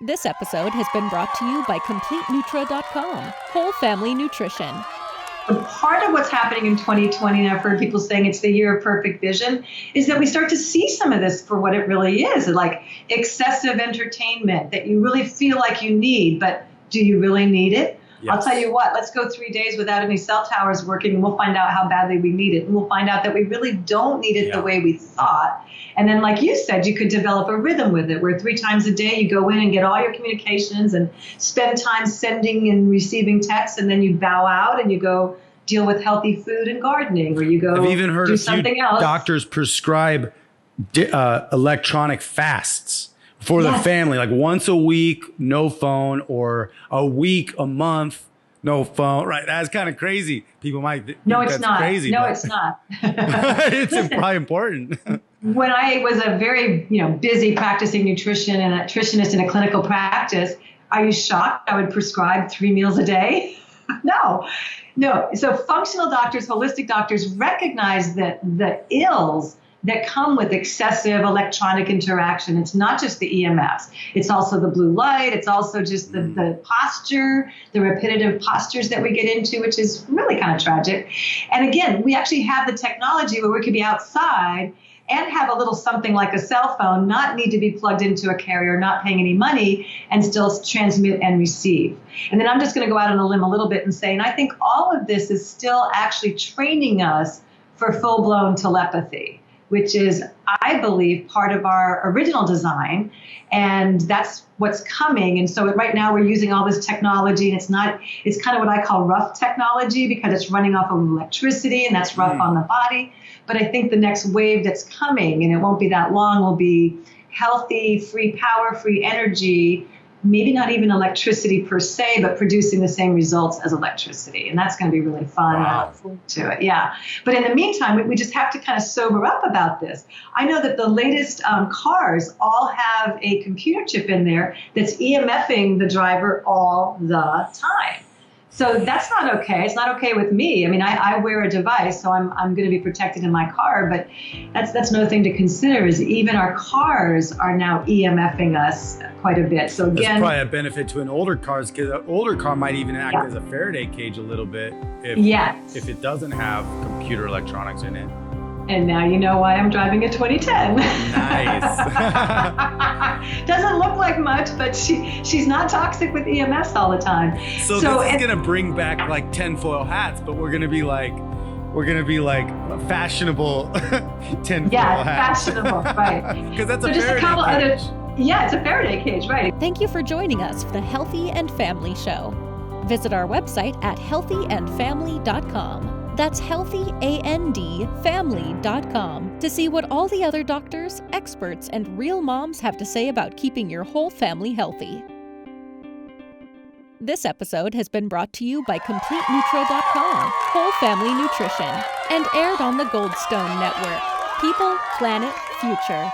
This episode has been brought to you by CompleteNutra.com, whole family nutrition. Part of what's happening in 2020, and I've heard people saying it's the year of perfect vision, is that we start to see some of this for what it really is, like excessive entertainment that you really feel like you need, but do you really need it? Yes. I'll tell you what, let's go 3 days without any cell towers working, and we'll find out how badly we need it. And we'll find out that we really don't need it the way we thought. And then, like you said, you could develop a rhythm with it where 3 times a day you go in and get all your communications and spend time sending and receiving texts, and then you bow out and you go deal with healthy food and gardening, or you go I've even heard do a something few else. Doctors prescribe electronic fasts for the family, like once a week, no phone, or a week, a month, no phone. Right? That's kind of crazy. People might think that's crazy. No, it's not. It's probably important. When I was a very busy practicing nutrition and a nutritionist in a clinical practice, are you shocked I would prescribe 3 meals a day? No. So functional doctors, holistic doctors recognize that the ills that come with excessive electronic interaction, it's not just the EMFs. It's also the blue light. It's also just the posture, the repetitive postures that we get into, which is really kind of tragic. And again, we actually have the technology where we could be outside and have a little something like a cell phone, not need to be plugged into a carrier, not paying any money, and still transmit and receive. And then I'm just going to go out on a limb a little bit and say, and I think all of this is still actually training us for full-blown telepathy, which is, I believe, part of our original design. And that's what's coming. And so right now we're using all this technology, and it's kind of what I call rough technology because it's running off of electricity, and that's rough on the body. But I think the next wave that's coming, and it won't be that long, will be healthy, free power, free energy, maybe not even electricity per se, but producing the same results as electricity. And that's going to be really fun. Wow. I look forward to it. Yeah. But in the meantime, we just have to kind of sober up about this. I know that the latest cars all have a computer chip in there that's EMFing the driver all the time. So that's not okay. It's not okay with me. I mean, I wear a device, so I'm going to be protected in my car. But that's another thing to consider is even our cars are now EMFing us quite a bit. So again, that's probably a benefit to an older car because an older car might even act as a Faraday cage a little bit if it doesn't have computer electronics in it. And now you know why I'm driving a 2010. Nice. Doesn't look like much, but she's not toxic with EMS all the time. So this is gonna bring back like tinfoil hats, but we're gonna be like fashionable tinfoil hats. Fashionable, right? Because that's a Faraday cage. It's a Faraday cage, right? Thank you for joining us for the Healthy and Family Show. Visit our website at healthyandfamily.com. That's healthyandfamily.com to see what all the other doctors, experts, and real moms have to say about keeping your whole family healthy. This episode has been brought to you by CompleteNutra.com, whole family nutrition, and aired on the Goldstone Network. People, planet, future.